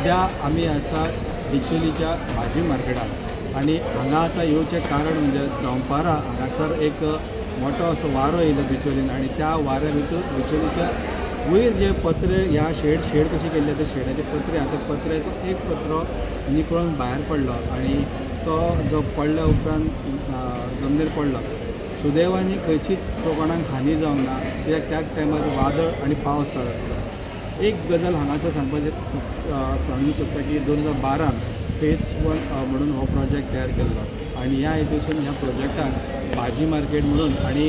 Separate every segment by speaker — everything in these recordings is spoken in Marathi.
Speaker 1: सध्या आम्ही आसा डिचोलीच्या भाजी मार्केटात आणि हांगा आतां येवचें कारण म्हणजे दनपारां हांगासर एक मोठो असो वारो येयलो बिचोलीन आणि त्या वाऱ्या भितर बिचोलीच्या वयर जे पत्रे ह्या शेड कशी केल्ले ते शेडाचे पत्रे आहा त्या पत्र्याचो एक पत्रो निकळून भायर पडलो आणि तो जो पडल्या उपरांत जमनीर पडलो. सुदैवानी खंयचीच कोणाक हानी जावंक ना कित्याक त्या टायमार वादळ आणि पावस चालू आसलो. एक गजाल हांगासर सांगूंक सोदता की 2012 फेज 1 म्हणून हो प्रोजेक्ट तयार केल्लो आणि ह्या हेतूसून ह्या प्रोजेक्टाक भाजी मार्केट म्हणून आणि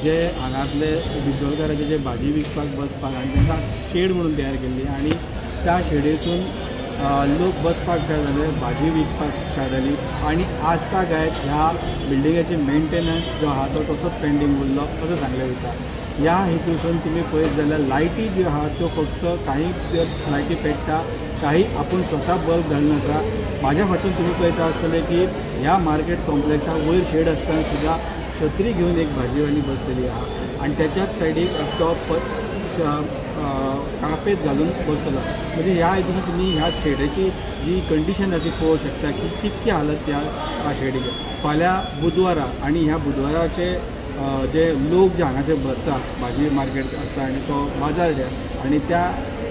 Speaker 1: जे हांगातले बिचोलकाराचे जे भाजी विकपाक बसपाक आनी तांकां शेड म्हणून तयार केल्ली आणि त्या शेडीसून लोक बसपाक तयार जाले, भाजी विकपाक स्टार्ट जाली आणि आज तागायत ह्या बिल्डिंगाची मेंटेनन्स जो आहा तो तसोच पेंडींग उरलो अशें सांगलें वयता. ह्या हेतूसून तुमी पळयत जाल्यार लायटी ज्यो आहा त्यो फक्त काही लायटी पेट्टा, काही आपूण स्वता बल्ब घालून आसा. म्हाज्या फाटसून तुमी पळयता आसतले की ह्या मार्केट कॉम्प्लेक्सा वयर शेड आसतना सुद्दां छत्री घेवन एक भाजीवाली बसलेली आहा आणि त्याच्याच सायडीक तो कापेत घालून बसतलो. म्हणजे ह्या हेतून तुमी ह्या शेडाची जी कंडिशन आहे ती पळोवंक शकता की कितकी हालत त्या शेडीची. फाल्यां बुधवारा आणि ह्या बुधवाराचे जे लोक जे हांगाचे भरता भाजी मार्केट आसता आणि तो बाजार जे आणि त्या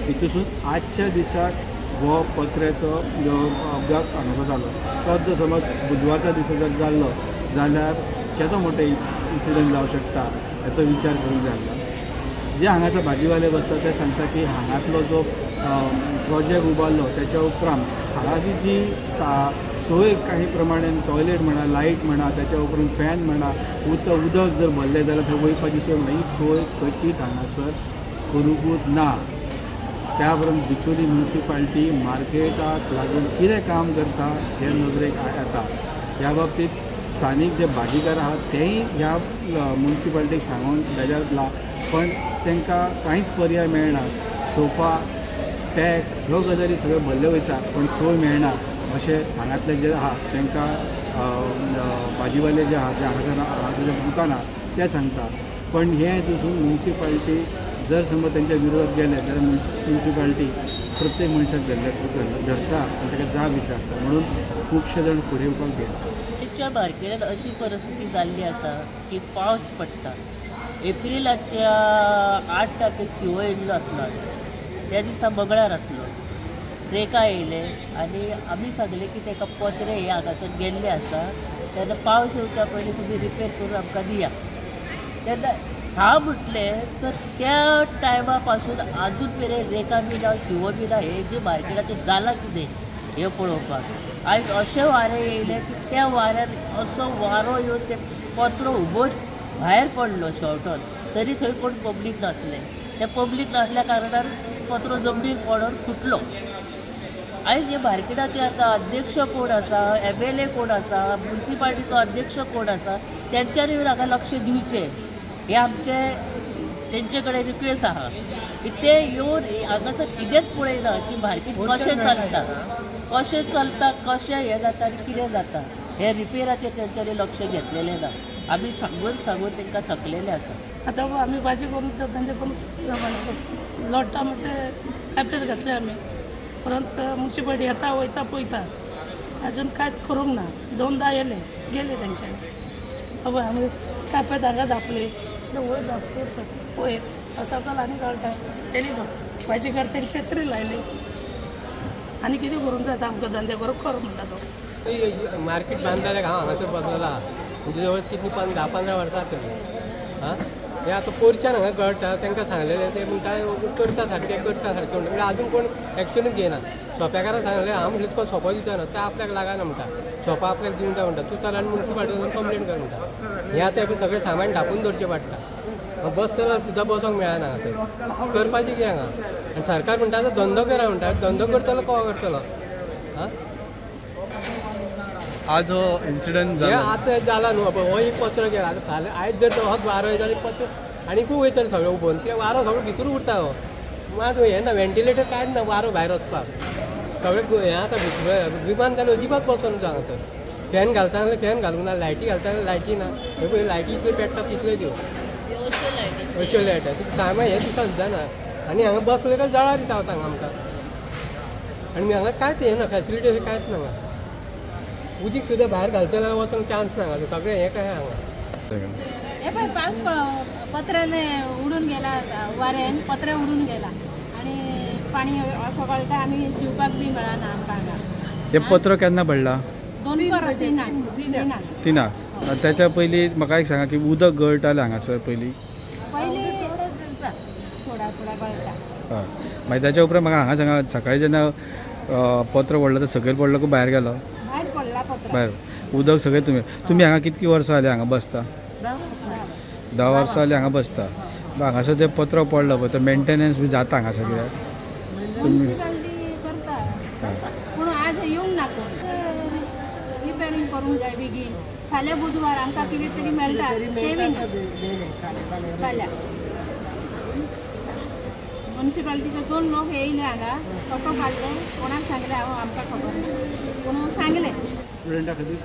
Speaker 1: हितूसून आजच्या दिसाक हो पत्र्याचो जो अपघात हांगाचो जालो तोच जर समज बुधवारच्या दिसा जर जाल्लो जाल्यार केदो मोठो इन्सिडंट जावंक शकता हाचो विचार करूंक जाय आसलो. जे हांगासर भाजीवाले बसता ते सांगता की हांगातलो जो प्रोजेक्ट उबारलो त्याच्या उपरांत हांगाची जी सोय काही प्रमाणान टॉयलेट म्हणा, लायट म्हणा, त्याच्या उपरांत फॅन म्हणा, उदक जर भरलें जाल्यार थंय वयपाची सोय म्हणा ही सोय खंयचीच हांगासर करूंकूच ना. त्या बरोबर बिचोली म्युनिसिपालिटी मार्केटाक लागून कितें काम करता हे नजरेक येता. ह्या बाबतींत स्थानीक जे भाजीकार आहात तेय ह्या म्युनिसिपालिटीक सांगून बेजारला पण तांकां कांयच पर्याय मेळना. सोफा टॅक्स ह्यो गजाली सगळ्यो भरल्यो वयता पण सोय मेळना अशें हांगातले जे आहा तांकां भाजीवाले जे आहा जे हांगासर जे दुकान आहा ते सांगता. पण हे हितून म्युनिसिपालिटी जर समज तांच्या विरोधात गेले जाल्यार म्युनिसिपालिटी प्रत्येक मनशाक धरता आनी ताका जाब विचारता म्हणून खुबशे जाण फुडें येवपाक घेता.
Speaker 2: मार्केटात अशी परिस्थिती जाल्ली आसा की पावस पडटा. एप्रिलाच्या 8 तारखेक शिवो येयल्लो आसलो त्या दिसा मंगळार आसलो. रेका येयले आणि आमी सांगले की ताका पत्रे हे हांगासर गेल्ले आसा तेन्ना पावस येवच्या पयलीं तुमी रिपेर करून आमकां दिया. तेन्ना हांव म्हटलें तर त्या टायमा पासून आजून मेरेन रेका बी ना शिवो बी ना हे जे मार्केटाचें जालां कितें हें पळोवपाक. आयज अशें वारें येयलें की त्या वाऱ्यान असो वारो येवन ते पत्रो उबोन भायर पडलो शेवटोन तरी थंय कोण पब्लीक नासलें. ते पब्लीक नासल्या कारणान पत्रो जमनीर पडोन फुटलो. आयज हे मार्केटाचे आतां अध्यक्ष कोण आसा, MLA कोण आसा, म्युनिसिपालिटीचो अध्यक्ष कोण आसा तेंच्यांनी हाका लक्ष दिवचें हे आमचे तेंचे कडेन रिक्वेस्ट आहा की ते येवन हांगासर कितेंच पळयना की मार्केट कशें चलता कशें हें जाता आनी कितें जाता हे रिपेराचेर तेंच्यांनी लक्ष घेतलेलें ना. आमी सांगून तांकां थकलेले आसा.
Speaker 3: आतां आमी भाजी करून तेंचे करून लोट्टा म्हणजे कापेर घातले आमी परंत म्युनिसिपालिटी येता वयता पळयता अजून कांयच करूंक ना. 2दा येले गेले तेंच्यांनी अब आमी कापेत हांगा धापले वयर धापले वयर सकयल आनी घालता तेणी भाजी करता छत्री लायली आनी कितें करूंक जाता आमकां धंदे करूंक कर म्हणटा तो.
Speaker 4: मार्केट बांदताले हांव हांगासर बसलेलो आहा म्हणजे जवळ कितली 10-15 वर्सां जातली. हां हे आतां पोरच्यान हांगा कळटा तांकां सांगलेलें ते म्हणटा करता सारकें म्हणटा आजून कोण एक्शनूच घेयना. सोंप्याकारान सांगलें हांव म्हटलें तुका सोंपो दिवचो तें आपल्याक लागना म्हणटा. सोंपो आपल्याक दिवंक जाय म्हणटा. तूं चल आनी म्युनिसिपालिटी वचून कंप्लेन कर म्हणटा. हें आतां सगळें सामान धापून दवरचें पडटा. बसतलो सुद्दां बसोंक मेळना हांगासर करपाचें कितें हांगा. आनी सरकार म्हणटा धंदो करा म्हणटा. धंदो करतलो कवा करतलो. हां
Speaker 1: आज हो इन्सिडंट
Speaker 4: आतां जाला न्हू हो एक पत्र गेला आतां फाल्यां आयज जर तो होच वारो जाल्यार पत्र आनीकूय वयतलो सगळें उबोन कित्याक वारो सगळो भितर उरता. हो मात हें ना वेंटिलेटर कांयच ना वारो भायर वचपाक सगळें हें आतां भितर विमान जाल्यार अजिबात बसोन हांगासर. फॅन घालता जाल्यार फॅन घालूंक ना, लायटी घालता जाल्यार लायटी ना. पळय लायटी इतल्यो पेट्टा तितल्यो दिवं अश्यो लायटी तुका सामान हें दिसा सुद्दां ना. आनी हांगा बसलें काय जळारी रावता हांगा आमकां. आनी हांगा कांयच हें ना फॅसिलिटी अशें कांयच ना हांगा उदीक सुद्दां भायर घालतना वचोंक चान्स ना हांगा सगळें हें काय हांगा
Speaker 5: हे पण पाऊस पत्र्याने उडून गेला वाऱ्यान पत्रे उडून गेला आणि पाणी असं गळटा आम्ही शिवपाक बी मेळना आमकां हांगा
Speaker 1: हे पत्र केन्ना पडला
Speaker 5: 2 पर तिनाक
Speaker 1: तिना त्याच्या पयलीं म्हाका एक सांगा की उदक गळटालें हांगासर पयलीं
Speaker 5: पयलीं थोडा थोडा गळटा
Speaker 1: हय मागीर त्याच्या उपरांत म्हाका हांगा सांगा सकाळीं जेन्ना पत्र पडलं तर सकयल पडलो की भायर गेलो
Speaker 5: भायर पडला पत्र
Speaker 1: भायर उदक सगळें तुमी हांगा कितकीं वर्सां जालीं हांगा बसता 10 वर्सां जालीं हांगा बसता हांगासर तें पत्र पडलं पळय तें मेंटेनन्स बी जाता हांगासर कित्याक
Speaker 5: म्युनिसिपालिटी करता पूण आज येवंक ना कोण रिपेरिंग करूंक जाय बेगीन फाल्यां बुधवार आमकां कितें तरी मेळटा तें बी फाल्यां म्युनिसिपालिटीचे 2 लोक येयले हांगा फोटो काडले कोणाक सांगले हांव आमकां खबर ना पूण सांगले
Speaker 1: स्टुडंटा खातीर